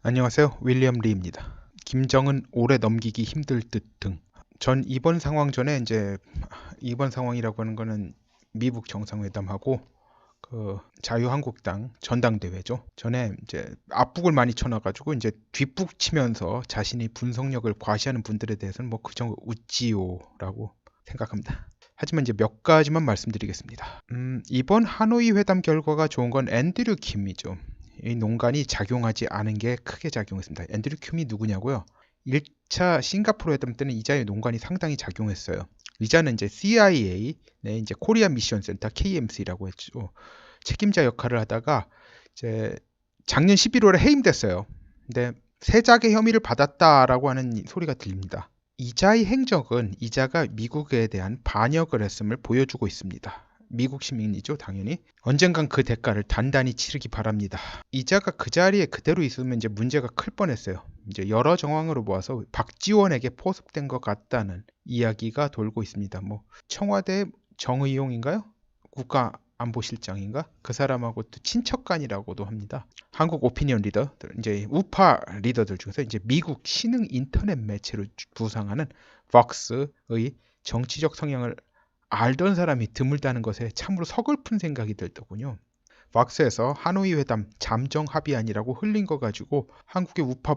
안녕하세요. 윌리엄 리입니다. 김정은 오래 넘기기 힘들 듯 등. 전 이번 상황 전에 이번 상황이라고 하는 거는 미국 정상회담하고 자유한국당 전당대회죠. 전에 이제 앞북을 많이 쳐놔가지고 이제 뒷북 치면서 자신이 분석력을 과시하는 분들에 대해서는 뭐 그저 웃지요라고 생각합니다. 하지만 이제 몇 가지만 말씀드리겠습니다. 이번 하노이 회담 결과가 좋은 건 앤드류 킴이죠. 이 농간이 작용하지 않은 게 크게 작용했습니다. 앤드류 킴이 누구냐고요? 1차 싱가포르 회담 때는 이자의 농간이 상당히 작용했어요. 이자는 이제 CIA, 네, 이제 코리아 미션 센터 KMC라고 했죠. 책임자 역할을 하다가 이제 작년 11월에 해임됐어요. 근데 세작의 혐의를 받았다라고 하는 소리가 들립니다. 이자의 행적은 이자가 미국에 대한 반역을 했음을 보여주고 있습니다. 미국 시민이죠, 당연히. 언젠간 그 대가를 단단히 치르기 바랍니다. 이자가 그 자리에 그대로 있으면 이제 문제가 클 뻔했어요. 이제 여러 정황으로 모아서 박지원에게 포섭된 것 같다는 이야기가 돌고 있습니다. 뭐 청와대 정의용인가요? 국가안보실장인가? 그 사람하고 또 친척간이라고도 합니다. 한국 오피니언 리더들, 이제 우파 리더들 중에서 이제 미국 신흥 인터넷 매체로 부상하는 벅스의 정치적 성향을 알던 사람이 드물다는 것에 참으로 서글픈 생각이 들더군요. 왁스에서 하노이 회담 잠정 합의안이라고 흘린 거 가지고 한국의 우파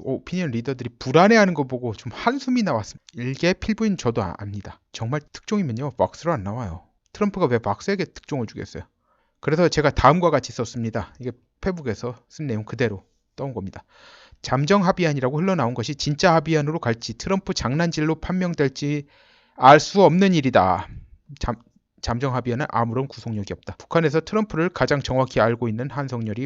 오피니언 리더들이 불안해하는 거 보고 좀 한숨이 나왔습니다. 일개 필부인 저도 압니다. 정말 특종이면요 왁스로 안 나와요. 트럼프가 왜 왁스에게 특종을 주겠어요? 그래서 제가 다음과 같이 썼습니다. 이게 페북에서 쓴 내용 그대로 떠온 겁니다. 잠정 합의안이라고 흘러나온 것이 진짜 합의안으로 갈지 트럼프 장난질로 판명될지 알 수 없는 일이다. 잠정 합의에는 아무런 구속력이 없다. 북한에서 트럼프를 가장 정확히 알고 있는 한성열이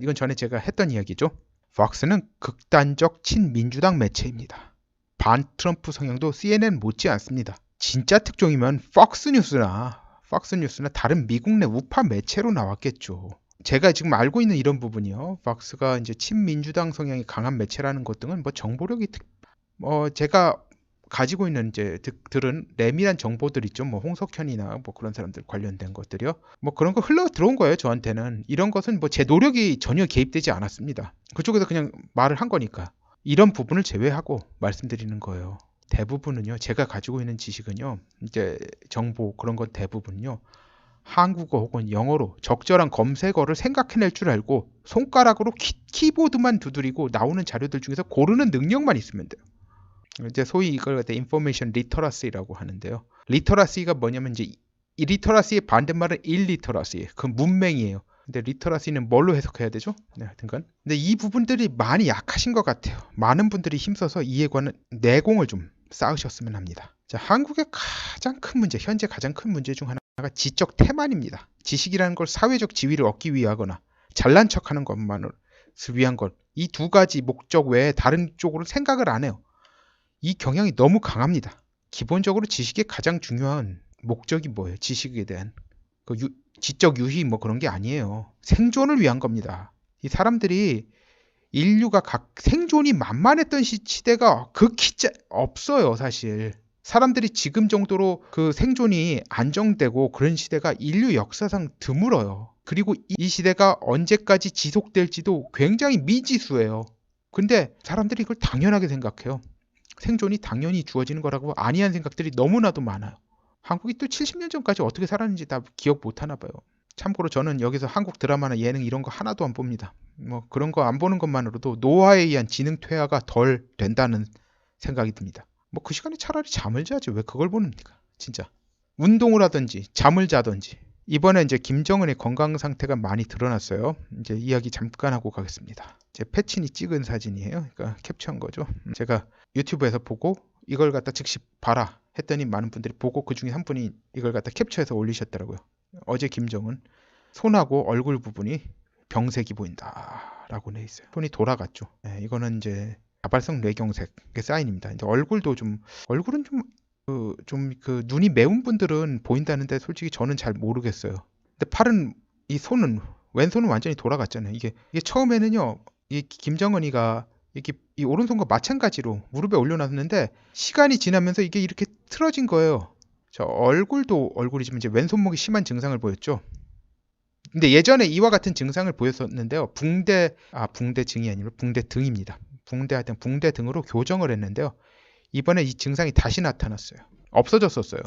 이건 전에 제가 했던 이야기죠. 팍스는 극단적 친민주당 매체입니다. 반 트럼프 성향도 CNN 못지 않습니다. 진짜 특종이면 팍스뉴스나 다른 미국 내 우파 매체로 나왔겠죠. 제가 지금 알고 있는 이런 부분이요. 팍스가 이제 친민주당 성향이 강한 매체라는 것 등은 정보력이 제가 가지고 있는 이제 들은 내밀한 정보들 있죠. 뭐 홍석현이나 뭐 그런 사람들 관련된 것들이요. 뭐 그런 거 흘러 들어온 거예요. 저한테는 이런 것은 뭐 제 노력이 전혀 개입되지 않았습니다. 그쪽에서 그냥 말을 한 거니까 이런 부분을 제외하고 말씀드리는 거예요. 대부분은요. 제가 가지고 있는 지식은요. 이제 정보 그런 건 대부분요. 한국어 혹은 영어로 적절한 검색어를 생각해낼 줄 알고 손가락으로 키보드만 두드리고 나오는 자료들 중에서 고르는 능력만 있으면 돼요. 이제 소위 이걸 갖다 인포메이션 리터러시라고 하는데요. 리터러시가 뭐냐면 이제 리터러시의 반대말은 일리터러시, 그 문맹이에요. 근데 리터러시는 뭘로 해석해야 되죠? 네, 하여튼간. 근데 이 부분들이 많이 약하신 것 같아요. 많은 분들이 힘써서 이에 관한 내공을 좀 쌓으셨으면 합니다. 자, 한국의 가장 큰 문제, 현재 가장 큰 문제 중 하나가 지적 태만입니다. 지식이라는 걸 사회적 지위를 얻기 위하거나 잘난 척하는 것만을 위한 것. 이 두 가지 목적 외에 다른 쪽으로 생각을 안 해요. 이 경향이 너무 강합니다. 기본적으로 지식의 가장 중요한 목적이 뭐예요? 지식에 대한 지적 유희 뭐 그런 게 아니에요. 생존을 위한 겁니다. 이 사람들이 인류가 생존이 만만했던 시대가 없어요, 사실. 사람들이 지금 정도로 그 생존이 안정되고 그런 시대가 인류 역사상 드물어요. 그리고 이 시대가 언제까지 지속될지도 굉장히 미지수예요. 근데 사람들이 이걸 당연하게 생각해요. 생존이 당연히 주어지는 거라고 아니한 생각들이 너무나도 많아요. 한국이 또 70년 전까지 어떻게 살았는지 다 기억 못 하나 봐요. 참고로 저는 여기서 한국 드라마나 예능 이런 거 하나도 안 봅니다. 뭐 그런 거 안 보는 것만으로도 노화에 의한 지능 퇴화가 덜 된다는 생각이 듭니다. 뭐 그 시간에 차라리 잠을 자지 왜 그걸 보는니까 진짜. 운동을 하든지 잠을 자든지. 이번에 이제 김정은의 건강 상태가 많이 드러났어요. 이제 이야기 잠깐 하고 가겠습니다. 제 패친이 찍은 사진이에요. 그러니까 캡처한 거죠. 제가 유튜브에서 보고 이걸 갖다 즉시 봐라 했더니 많은 분들이 보고 그 중에 한 분이 이걸 갖다 캡처해서 올리셨더라고요. 어제 김정은 손하고 얼굴 부분이 병색이 보인다라고 돼 있어요. 손이 돌아갔죠. 네, 이거는 이제 자발성 뇌경색의 사인입니다. 이제 얼굴은 그 눈이 매운 분들은 보인다는데 솔직히 저는 잘 모르겠어요. 근데 왼손은 완전히 돌아갔잖아요. 이게 처음에는요, 이 김정은이가 이 오른손과 마찬가지로 무릎에 올려놨는데 시간이 지나면서 이게 이렇게 틀어진 거예요. 저 얼굴이지만 이제 왼손목이 심한 증상을 보였죠. 근데 예전에 이와 같은 증상을 보였었는데요. 붕대증이 아니라 붕대등입니다. 붕대등으로 교정을 했는데요. 이번에 이 증상이 다시 나타났어요. 없어졌었어요.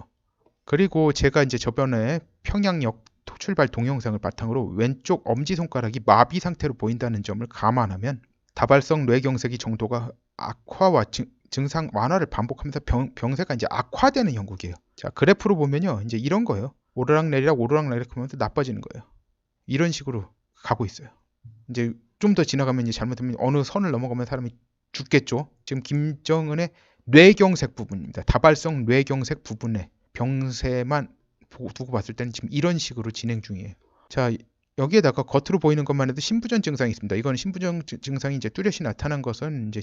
그리고 제가 이제 저번에 평양역 출발 동영상을 바탕으로 왼쪽 엄지손가락이 마비 상태로 보인다는 점을 감안하면 다발성 뇌경색이 정도가 악화와 증상 완화를 반복하면서 병세가 이제 악화되는 형국이에요. 자, 그래프로 보면요. 이제 이런 거예요. 오르락내리락 하면서 나빠지는 거예요. 이런 식으로 가고 있어요. 이제 좀 더 지나가면 이제 잘못하면 어느 선을 넘어가면 사람이 죽겠죠. 지금 김정은의 뇌경색 부분입니다. 다발성 뇌경색 부분의 병세만 두고 봤을 때는 지금 이런 식으로 진행 중이에요. 자, 여기에다가 겉으로 보이는 것만 해도 신부전 증상이 있습니다. 이건 신부전 증상이 이제 뚜렷이 나타난 것은 이제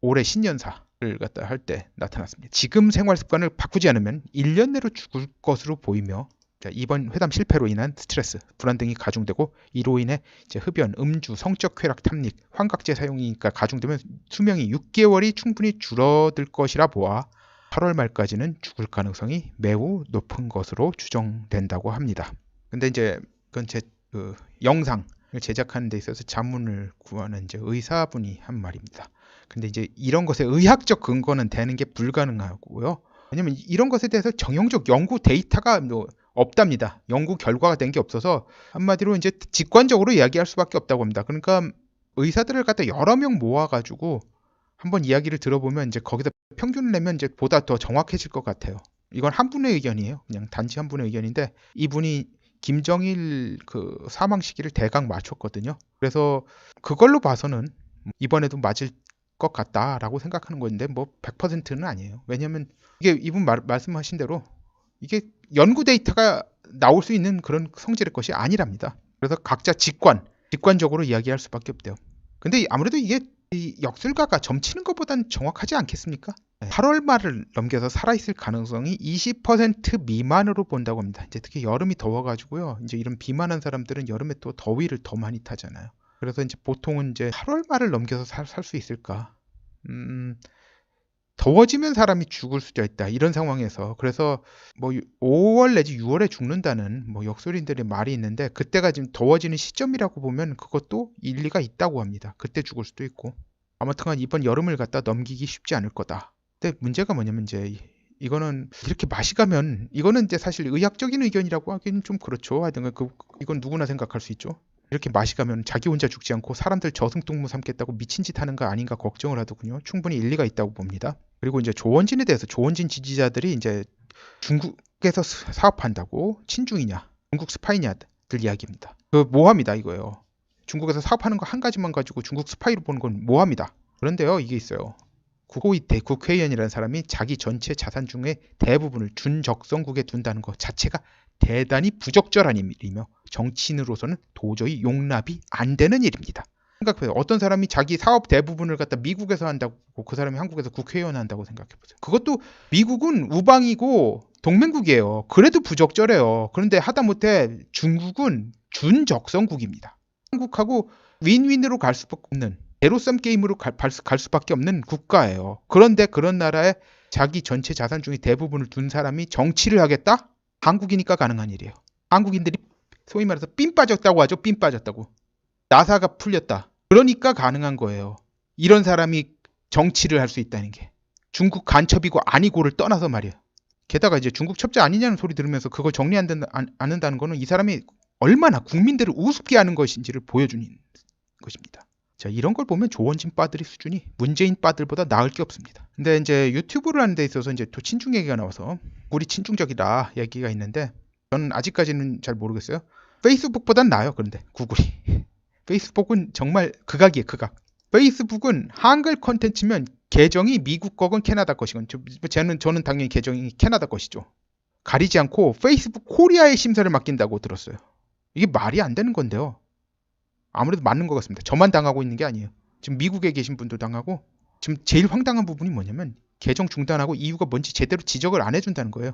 올해 신년사를 갖다 할 때 나타났습니다. 지금 생활 습관을 바꾸지 않으면 1년 내로 죽을 것으로 보이며, 자, 이번 회담 실패로 인한 스트레스, 불안 등이 가중되고 이로 인해 이제 흡연, 음주, 성적 쾌락, 탐닉, 환각제 사용이니까 가중되면 수명이 6개월이 충분히 줄어들 것이라 보아 8월 말까지는 죽을 가능성이 매우 높은 것으로 추정된다고 합니다. 근데 이제 그건 제 영상을 제작하는 데 있어서 자문을 구하는 이제 의사분이 한 말입니다. 근데 이제 이런 것에 의학적 근거는 되는 게 불가능하고요. 왜냐면 이런 것에 대해서 정형적 연구 데이터가 없답니다. 연구 결과가 된 게 없어서 한마디로 이제 직관적으로 이야기할 수밖에 없다고 합니다. 그러니까 의사들을 갖다 여러 명 모아가지고 한번 이야기를 들어보면 이제 거기서 평균을 내면 이제 보다 더 정확해질 것 같아요. 이건 한 분의 의견이에요. 그냥 단지 한 분의 의견인데 이분이 김정일 그 사망 시기를 대강 맞췄거든요. 그래서 그걸로 봐서는 이번에도 맞을 것 같다라고 생각하는 건데 뭐 100%는 아니에요. 왜냐하면 이게 이분 말씀하신 대로 이게 연구 데이터가 나올 수 있는 그런 성질의 것이 아니랍니다. 그래서 각자 직관적으로 이야기할 수밖에 없대요. 근데 아무래도 이게 이 역술가가 점치는 것보단 정확하지 않겠습니까? 8월 말을 넘겨서 살아있을 가능성이 20% 미만으로 본다고 합니다. 이제 특히 여름이 더워가지고요. 이제 이런 비만한 사람들은 여름에 또 더위를 더 많이 타잖아요. 그래서 이제 보통은 이제 8월 말을 넘겨서 살 수 있을까? 더워지면 사람이 죽을 수도 있다. 이런 상황에서 그래서 뭐 5월 내지 6월에 죽는다는 뭐 역술인들의 말이 있는데 그때가 지금 더워지는 시점이라고 보면 그것도 일리가 있다고 합니다. 그때 죽을 수도 있고 아무튼간 이번 여름을 갖다 넘기기 쉽지 않을 거다. 근데 문제가 뭐냐면 이제 이거는 이렇게 맛이 가면 이거는 이제 사실 의학적인 의견이라고 하기는 좀 그렇죠. 하여튼 이건 누구나 생각할 수 있죠. 이렇게 맛이 가면 자기 혼자 죽지 않고 사람들 저승동무 삼겠다고 미친 짓 하는 거 아닌가 걱정을 하더군요. 충분히 일리가 있다고 봅니다. 그리고 이제 조원진에 대해서 조원진 지지자들이 이제 중국에서 사업한다고 친중이냐, 중국 스파이냐들 이야기입니다. 그 모함이다 이거예요. 중국에서 사업하는 거 한 가지만 가지고 중국 스파이로 보는 건 모함이다. 그런데요, 이게 있어요. 국회의원이라는 사람이 자기 전체 자산 중에 대부분을 준적성국에 둔다는 것 자체가 대단히 부적절한 일이며 정치인으로서는 도저히 용납이 안 되는 일입니다. 생각해보세요. 어떤 사람이 자기 사업 대부분을 갖다 미국에서 한다고 그 사람이 한국에서 국회의원 한다고 생각해보세요. 그것도 미국은 우방이고 동맹국이에요. 그래도 부적절해요. 그런데 하다못해 중국은 준적성국입니다. 한국하고 윈윈으로 갈 수밖에 없는 제로섬 게임으로 갈 수밖에 없는 국가예요. 그런데 그런 나라에 자기 전체 자산 중에 대부분을 둔 사람이 정치를 하겠다? 한국이니까 가능한 일이에요. 한국인들이 소위 말해서 삔 빠졌다고 하죠. 삔 빠졌다고. 나사가 풀렸다. 그러니까 가능한 거예요. 이런 사람이 정치를 할 수 있다는 게. 중국 간첩이고 아니고를 떠나서 말이에요. 게다가 이제 중국 첩자 아니냐는 소리 들으면서 그걸 정리 않는다는 거는 이 사람이 얼마나 국민들을 우습게 하는 것인지를 보여주는 것입니다. 자, 이런 걸 보면 조원진 빠들의 수준이 문재인 빠들보다 나을 게 없습니다. 근데 이제 유튜브를 하는 데 있어서 이제 또 친중 얘기가 나와서 우리 친중적이다 얘기가 있는데 저는 아직까지는 잘 모르겠어요. 페이스북보단 나아요. 그런데 구글이. 페이스북은 정말 극악이에요. 극악. 페이스북은 한글 컨텐츠면 계정이 미국 거건 캐나다 것이건 저는 당연히 계정이 캐나다 것이죠. 가리지 않고 페이스북 코리아의 심사를 맡긴다고 들었어요. 이게 말이 안 되는 건데요. 아무래도 맞는 것 같습니다. 저만 당하고 있는 게 아니에요. 지금 미국에 계신 분도 당하고 지금 제일 황당한 부분이 뭐냐면 계정 중단하고 이유가 뭔지 제대로 지적을 안 해준다는 거예요.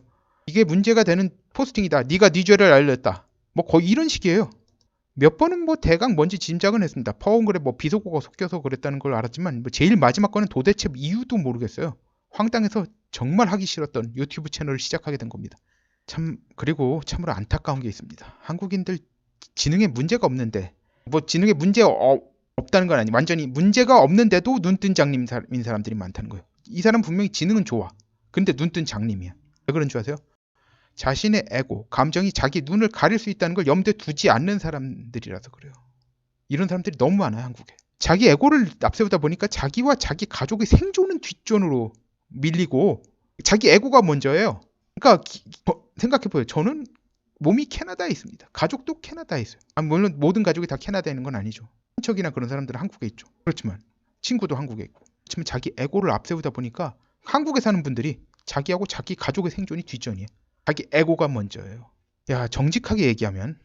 이게 문제가 되는 포스팅이다. 네가 네 죄를 알렸다. 뭐 거의 이런 식이에요. 몇 번은 뭐 대강 뭔지 짐작은 했습니다. 퍼온글에 뭐 비속어가 섞여서 그랬다는 걸 알았지만 뭐 제일 마지막 거는 도대체 이유도 모르겠어요. 황당해서 정말 하기 싫었던 유튜브 채널을 시작하게 된 겁니다. 그리고 참으로 안타까운 게 있습니다. 한국인들 지능에 문제가 없는데, 뭐 지능에 문제 없다는 건 아니, 완전히 문제가 없는데도 눈뜬 장님인 사람들이 많다는 거예요. 이 사람 분명히 지능은 좋아. 근데 눈뜬 장님이야. 왜 그런 줄 아세요? 자신의 에고, 감정이 자기 눈을 가릴 수 있다는 걸 염두에 두지 않는 사람들이라서 그래요. 이런 사람들이 너무 많아요, 한국에. 자기 에고를 앞세우다 보니까 자기와 자기 가족의 생존은 뒷전으로 밀리고 자기 에고가 먼저예요. 그러니까 생각해보세요. 저는 몸이 캐나다에 있습니다. 가족도 캐나다에 있어요. 물론 모든 가족이 다 캐나다에 있는 건 아니죠. 친척이나 그런 사람들은 한국에 있죠. 그렇지만 친구도 한국에 있고. 그렇지만 자기 에고를 앞세우다 보니까 한국에 사는 분들이 자기하고 자기 가족의 생존이 뒷전이에요. 자기 에고가 먼저예요. 야, 정직하게 얘기하면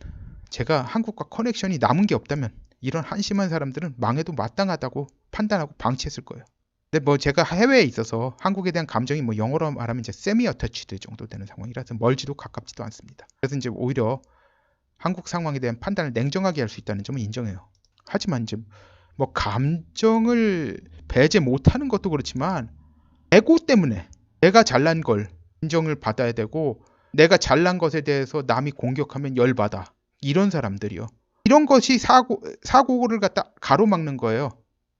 제가 한국과 커넥션이 남은 게 없다면 이런 한심한 사람들은 망해도 마땅하다고 판단하고 방치했을 거예요. 근데 뭐 제가 해외에 있어서 한국에 대한 감정이 뭐 영어로 말하면 이제 세미 어터치드 정도 되는 상황이라서 멀지도 가깝지도 않습니다. 그래서 이제 오히려 한국 상황에 대한 판단을 냉정하게 할 수 있다는 점은 인정해요. 하지만 이제 뭐 감정을 배제 못하는 것도 그렇지만 에고 때문에 내가 잘난 걸 인정을 받아야 되고 내가 잘난 것에 대해서 남이 공격하면 열받아. 이런 사람들이요. 이런 것이 사고를 갖다 가로막는 거예요.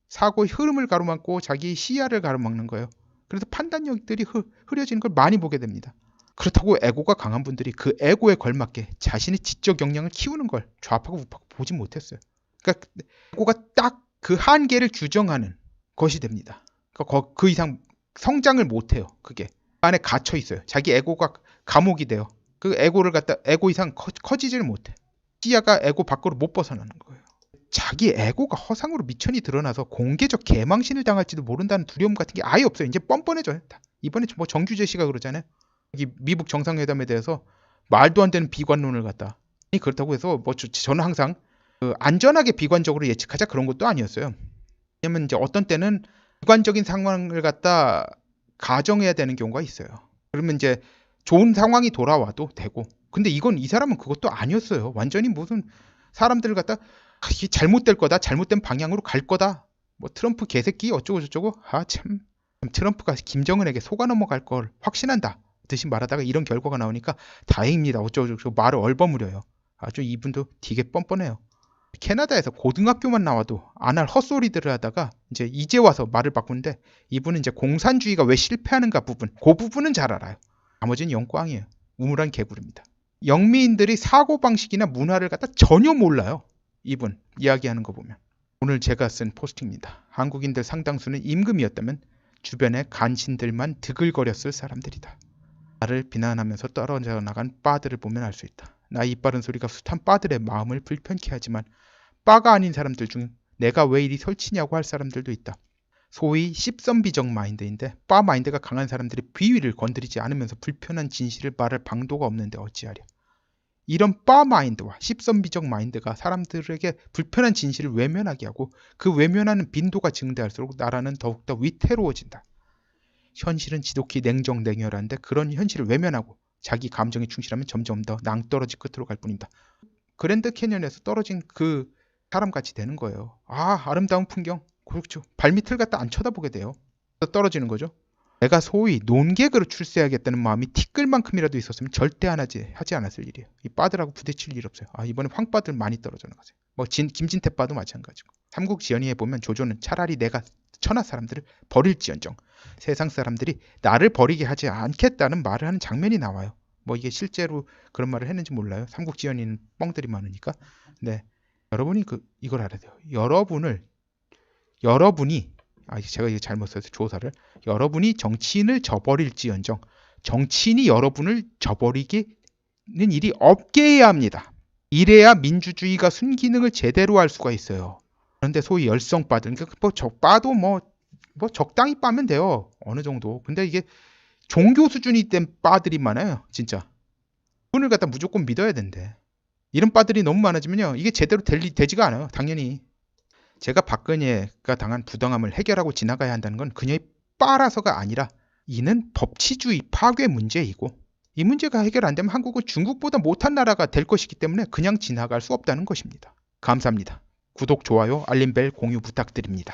사고의 흐름을 가로막고 자기 시야를 가로막는 거예요. 그래서 판단력들이 흐려지는 걸 많이 보게 됩니다. 그렇다고 에고가 강한 분들이 그 에고에 걸맞게 자신의 지적 역량을 키우는 걸 좌파고 우파고 보지 못했어요. 그러니까 에고가 딱 그 한계를 규정하는 것이 됩니다. 그러니까 그 이상 성장을 못해요. 그게 안에 갇혀 있어요. 자기 에고가 감옥이 돼요. 그 에고를 갖다 에고 이상 커지지를 못해. 시야가 에고 밖으로 못 벗어나는 거예요. 자기 에고가 허상으로 미천이 드러나서 공개적 개망신을 당할지도 모른다는 두려움 같은 게 아예 없어요. 이제 뻔뻔해져요. 이번에 뭐 정규재 씨가 그러잖아요. 여기 미북 정상회담에 대해서 말도 안 되는 비관론을 갖다. 그렇다고 해서 뭐 저는 항상 안전하게 비관적으로 예측하자 그런 것도 아니었어요. 왜냐면 이제 어떤 때는 비관적인 상황을 갖다 가정해야 되는 경우가 있어요. 그러면 이제 좋은 상황이 돌아와도 되고. 근데 이 사람은 그것도 아니었어요. 완전히 무슨 사람들을 갖다 이게 잘못될 거다. 잘못된 방향으로 갈 거다. 뭐 트럼프 개새끼 어쩌고 저쩌고. 참 트럼프가 김정은에게 속아 넘어갈 걸 확신한다. 듯이 말하다가 이런 결과가 나오니까 다행입니다. 어쩌고 저쩌고 말을 얼버무려요. 아주 이분도 되게 뻔뻔해요. 캐나다에서 고등학교만 나와도 안 할 헛소리들을 하다가 이제 와서 말을 바꾸는데 이분은 이제 공산주의가 왜 실패하는가 부분, 그 부분은 잘 알아요. 나머지는 영광이에요. 우물한 개구리입니다. 영미인들이 사고방식이나 문화를 갖다 전혀 몰라요. 이분 이야기하는 거 보면. 오늘 제가 쓴 포스트입니다. 한국인들 상당수는 임금이었다면 주변에 간신들만 드글거렸을 사람들이다. 나를 비난하면서 떨어져 나간 빠들을 보면 알 수 있다. 나이 이빠른 소리가 숱한 빠들의 마음을 불편케 하지만 빠가 아닌 사람들 중 내가 왜 이리 설치냐고 할 사람들도 있다. 소위 십선비적 마인드인데 빠 마인드가 강한 사람들이 비위를 건드리지 않으면서 불편한 진실을 말할 방도가 없는데 어찌하랴. 이런 빠 마인드와 십선비적 마인드가 사람들에게 불편한 진실을 외면하게 하고 그 외면하는 빈도가 증대할수록 나라는 더욱더 위태로워진다. 현실은 지독히 냉정냉혈한데 그런 현실을 외면하고 자기 감정에 충실하면 점점 더 낭떠러지 끝으로 갈 뿐입니다. 그랜드 캐년에서 떨어진 그 사람같이 되는 거예요. 아름다운 풍경. 그렇죠. 발밑을 갖다 안 쳐다보게 돼요. 떨어지는 거죠. 내가 소위 논객으로 출세하겠다는 마음이 티끌만큼이라도 있었으면 절대 하지 않았을 일이에요. 이 빠들하고 부딪힐 일 없어요. 이번에 황빠들 많이 떨어져 나가세요. 뭐 김진태 빠도 마찬가지고. 삼국지연의에 보면 조조는 차라리 내가 천하 사람들을 버릴지언정 세상 사람들이 나를 버리게 하지 않겠다는 말을 하는 장면이 나와요. 뭐 이게 실제로 그런 말을 했는지 몰라요. 삼국지연의는 뻥들이 많으니까. 네, 여러분이 이걸 알아야 돼요. 여러분이 제가 이거 잘못 써서 조사를 여러분이 정치인을 저버릴지언정 정치인이 여러분을 저버리기는 일이 없게 해야 합니다. 이래야 민주주의가 순기능을 제대로 할 수가 있어요. 그런데 소위 열성빠들, 그러니까 빠도 뭐 적당히 빠면 돼요. 어느 정도. 근데 이게 종교 수준이 된 빠들이 많아요. 진짜. 그분을 갖다 무조건 믿어야 된대. 이런 빠들이 너무 많아지면요. 이게 제대로 되지가 않아요. 당연히. 제가 박근혜가 당한 부당함을 해결하고 지나가야 한다는 건 그녀의 빠라서가 아니라 이는 법치주의 파괴 문제이고 이 문제가 해결 안 되면 한국은 중국보다 못한 나라가 될 것이기 때문에 그냥 지나갈 수 없다는 것입니다. 감사합니다. 구독, 좋아요, 알림벨 공유 부탁드립니다.